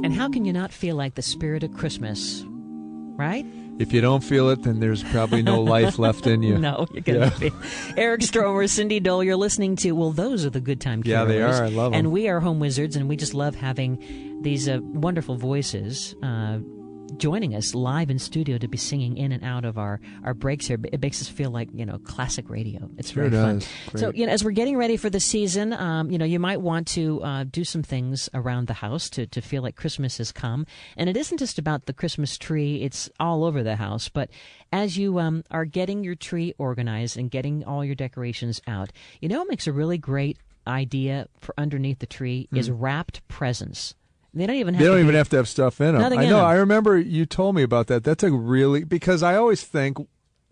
And how can you not feel like the spirit of Christmas, right? If you don't feel it, then there's probably no life left in you. No, you're going to be. Eric Stromer, Cindy Dole, you're listening to, well, those are the Good Time Carolers. Yeah, they are. I love them. And we are Home Wizards, and we just love having these wonderful voices joining us live in studio to be singing in and out of our breaks here. It makes us feel like, classic radio. It's very fun. Great. So, as we're getting ready for the season, you might want to do some things around the house to feel like Christmas has come. And it isn't just about the Christmas tree. It's all over the house. But as you are getting your tree organized and getting all your decorations out, what makes a really great idea for underneath the tree is wrapped presents. They don't even have to have stuff in them. I know. I remember you told me about that. That's because I always think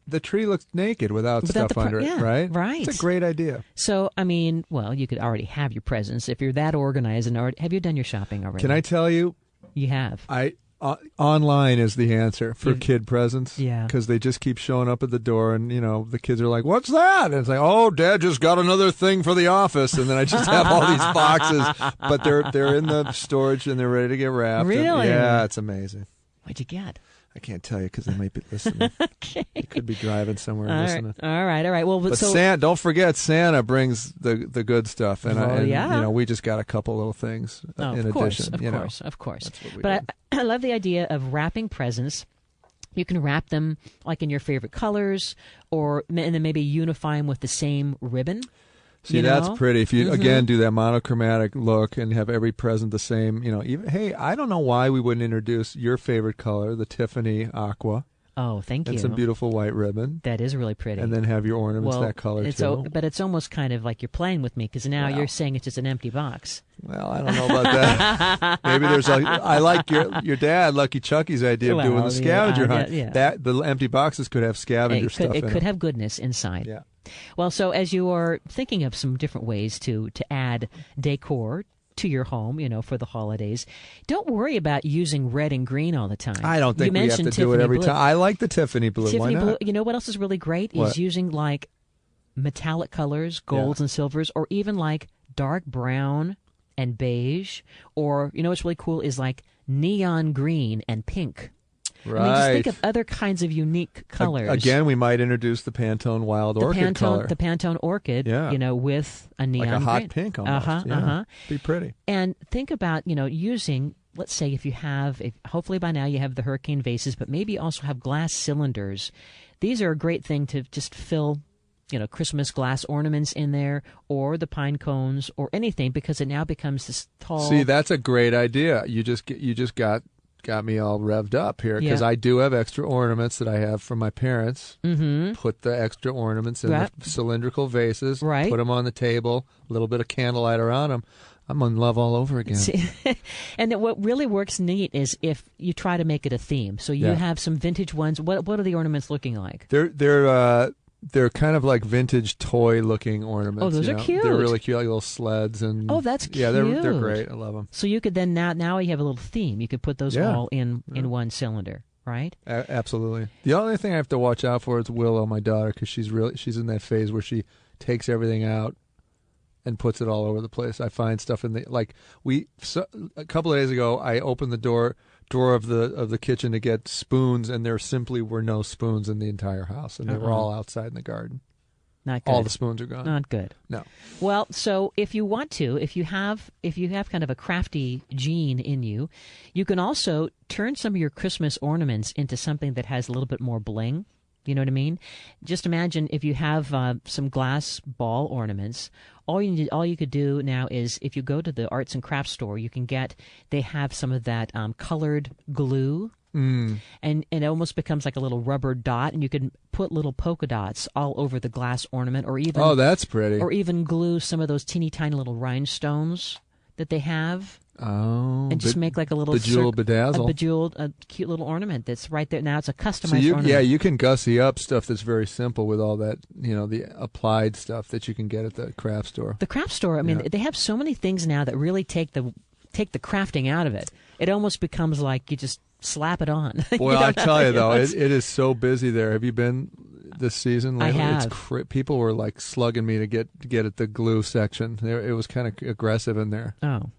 the tree looks naked without stuff under it, right? Right. It's a great idea. So, you could already have your presents if you're that organized. And have you done your shopping already? Can I tell you? You have. Online is the answer for kid presents. Yeah. Because they just keep showing up at the door, and the kids are like, "What's that?" And it's like, "Oh, Dad just got another thing for the office," and then I just have all these boxes, but they're in the storage and they're ready to get wrapped. Really? Yeah, it's amazing. What'd you get? I can't tell you because they might be listening. Okay. They could be driving somewhere and listening. All right. Well, but Santa, don't forget, Santa brings the good stuff, and we just got a couple little things in addition. Of course. But I love the idea of wrapping presents. You can wrap them like in your favorite colors, and then maybe unify them with the same ribbon. See, that's pretty. If you, again, do that monochromatic look and have every present the same, hey, I don't know why we wouldn't introduce your favorite color, the Tiffany Aqua. Oh, thank you. And some beautiful white ribbon. That is really pretty. And then have your ornaments that color, too. But it's almost kind of like you're playing with me because now you're saying it's just an empty box. Well, I don't know about that. Maybe I like your dad, Lucky Chucky's idea of doing the scavenger hunt. That the empty boxes could have scavenger stuff in it. It could have goodness inside. Yeah. Well, so as you are thinking of some different ways to add decor to your home, for the holidays, don't worry about using red and green all the time. I don't think we have to do it every time. I like the Tiffany blue. Why not? Blue. You know what else is really great? Is using like metallic colors, golds and silvers, or even like dark brown and beige, or what's really cool is like neon green and pink. Right. Just think of other kinds of unique colors. Again, we might introduce the Pantone Wild Orchid color. The Pantone Orchid, with a neon green. Like a hot pink almost. Be pretty. And think about, using, let's say hopefully by now you have the hurricane vases, but maybe you also have glass cylinders. These are a great thing to just fill Christmas glass ornaments in there, or the pine cones, or anything, because it now becomes this tall. See, that's a great idea. You just got me all revved up here because I do have extra ornaments that I have from my parents. Mm-hmm. Put the extra ornaments in the cylindrical vases. Right. Put them on the table. A little bit of candlelight around them. I'm in love all over again. And what really works neat is if you try to make it a theme. So you have some vintage ones. What are the ornaments looking like? They're kind of like vintage toy-looking ornaments. Oh, those are cute. They're really cute, like little sleds and. Oh, that's cute. Yeah, they're great. I love them. So you could then now you have a little theme. You could put those all in one cylinder, right? Absolutely. The only thing I have to watch out for is Willow, my daughter, because she's in that phase where she takes everything out and puts it all over the place. I find stuff in a couple of days ago, I opened the drawer of the kitchen to get spoons, and there simply were no spoons in the entire house, and they were all outside in the garden. Not good. All the spoons are gone. Not good. No. Well, so if you have kind of a crafty gene in you, you can also turn some of your Christmas ornaments into something that has a little bit more bling. You know what I mean? Just imagine if you have some glass ball ornaments. All you could do now is if you go to the arts and crafts store, they have some of that colored glue. And it almost becomes like a little rubber dot, and you can put little polka dots all over the glass ornament, or even that's pretty, or even glue some of those teeny tiny little rhinestones that they have. Oh, and just make like a little a cute little ornament that's right there. Now it's a customized ornament. Yeah, you can gussy up stuff that's very simple with all that, the applied stuff that you can get at the craft store. The craft store, I mean, they have so many things now that really take the crafting out of it. It almost becomes like you just slap it on. Well, I tell you though, it is so busy there. Have you been this season lately? I have. People were like slugging me to get at the glue section. It was kind of aggressive in there. Oh.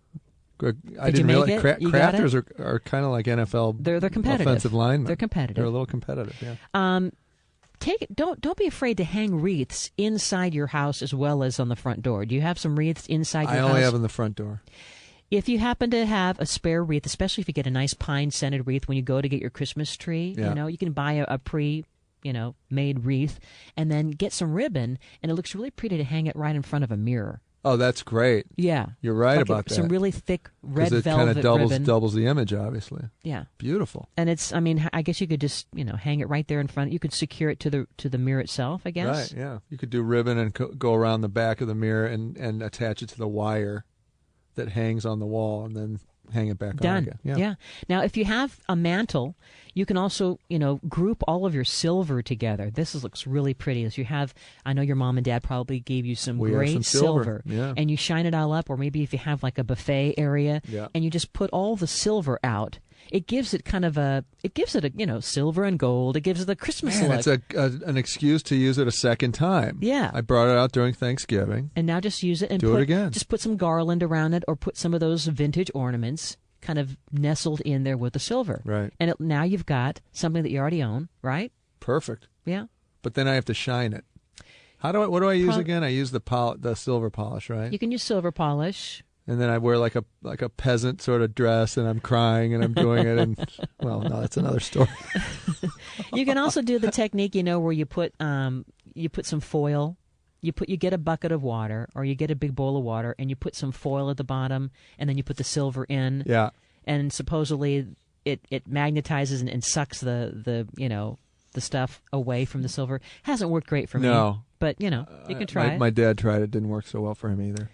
I Did you didn't make realize it? You got crafters are kind of like NFL. They're competitive. Offensive linemen. They're competitive. They're a little competitive. Yeah. Don't be afraid to hang wreaths inside your house as well as on the front door. Do you have some wreaths inside your house? I only have in the front door. If you happen to have a spare wreath, especially if you get a nice pine-scented wreath when you go to get your Christmas tree, you can buy a made wreath and then get some ribbon, and it looks really pretty to hang it right in front of a mirror. Oh, that's great. Yeah. You're right like about that. Some really thick red velvet ribbon. Because it kind of ribbon. doubles the image, obviously. Yeah. Beautiful. And I guess you could just, hang it right there in front. You could secure it to the mirror itself, I guess. Right, yeah. You could do ribbon and go around the back of the mirror and attach it to the wire that hangs on the wall and then hang it back on again. Yeah. Now, if you have a mantle, you can also, group all of your silver together. This looks really pretty. As you have, I know your mom and dad probably gave you some great silver. Yeah. And you shine it all up, or maybe if you have like a buffet area, and you just put all the silver out. It gives it silver and gold. It gives it a Christmas look. It's an excuse to use it a second time. Yeah. I brought it out during Thanksgiving. And now just use it and do it again. Just put some garland around it, or put some of those vintage ornaments kind of nestled in there with the silver. Right. And now you've got something that you already own, right? Perfect. Yeah. But then I have to shine it. What do I use again? I use the silver polish, right? You can use silver polish. And then I wear like a peasant sort of dress, and I'm crying, and I'm doing it, and well, no, that's another story. You can also do the technique, where you put some foil. You get a bucket of water, or you get a big bowl of water, and you put some foil at the bottom, and then you put the silver in. Yeah. And supposedly it magnetizes and sucks the stuff away from the silver. Hasn't worked great for me. No. But you can try it. My dad tried it; didn't work so well for him either.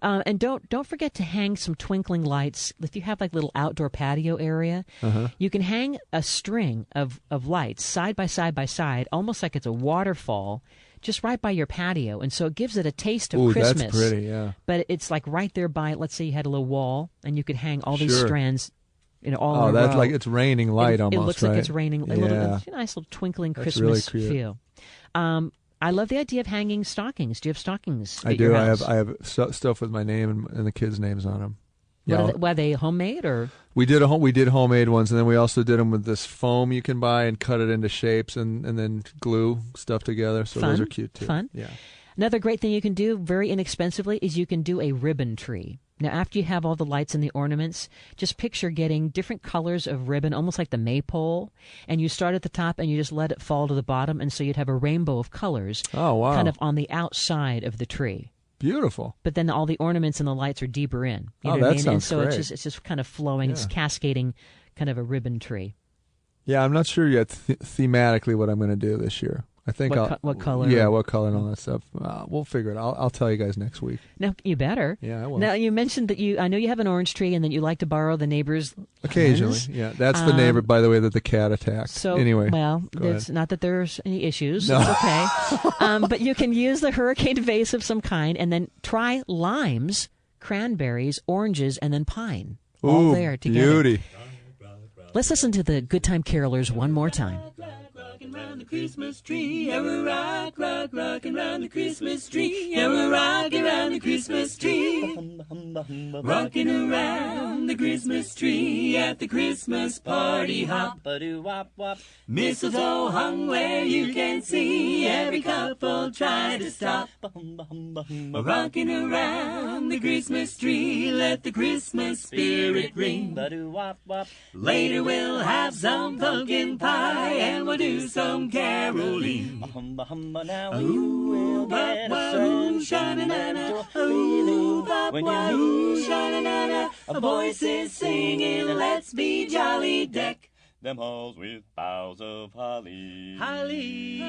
And don't forget to hang some twinkling lights. If you have like little outdoor patio area, you can hang a string of lights side by side, almost like it's a waterfall, just right by your patio. And so it gives it a taste of Christmas. That's pretty, yeah. But it's like right there by it. Let's say you had a little wall, and you could hang all these strands, all in a row. That's like it's raining light almost, It looks right? like it's raining. Yeah. A nice little twinkling That's Christmas really feel. I love the idea of hanging stockings. Do you have stockings? I do. I have stuff with my name and the kids' names on them. Were they homemade or? We did homemade ones, and then we also did them with this foam you can buy and cut it into shapes, and then glue stuff together. So those are cute too. Fun. Yeah. Another great thing you can do very inexpensively is you can do a ribbon tree. Now, after you have all the lights and the ornaments, just picture getting different colors of ribbon, almost like the maypole, and you start at the top and you just let it fall to the bottom, and so you'd have a rainbow of colors kind of on the outside of the tree. Beautiful. But then all the ornaments and the lights are deeper in. You know that what I mean? sounds And so great. it's just kind of flowing. It's cascading, kind of a ribbon tree. Yeah, I'm not sure yet thematically what I'm going to do this year. I think what color? Yeah, what color and all that stuff. We'll figure it out. I'll tell you guys next week. Now, you better. Yeah, I will. Now, you mentioned that I know you have an orange tree and that you like to borrow the neighbor's occasionally. hens. Yeah, that's the neighbor, by the way, that the cat attacked. So, anyway, well, it's not that there's any issues. No. It's okay. But you can use the hurricane vase of some kind and then try limes, cranberries, oranges, and then pine. All there together. Beauty. Let's listen to the Good Time Carolers one more time. Rockin' round the Christmas tree, yeah, we're rockin' round the Christmas tree, yeah, we're rockin' round the Christmas tree. Rockin' around the Christmas tree at the Christmas party hop. Mistletoe hung where you can see, every couple try to stop. Rockin' around the Christmas tree, let the Christmas spirit ring. Later we'll have some pumpkin pie and we'll do some caroling. Now you will get a sense when you sha-na-na-na, a voice is singing, let's be jolly, deck them halls with boughs of holly. holly.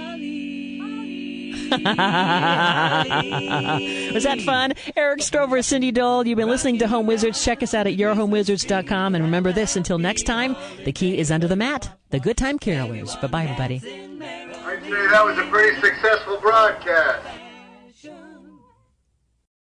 Was that fun? Eric Strover, Cindy Dole. You've been listening to Home Wizards. Check us out at yourhomewizards.com. And remember this, until next time, the key is under the mat. The Good Time Carolers. Bye-bye, everybody. I'd say that was a pretty successful broadcast.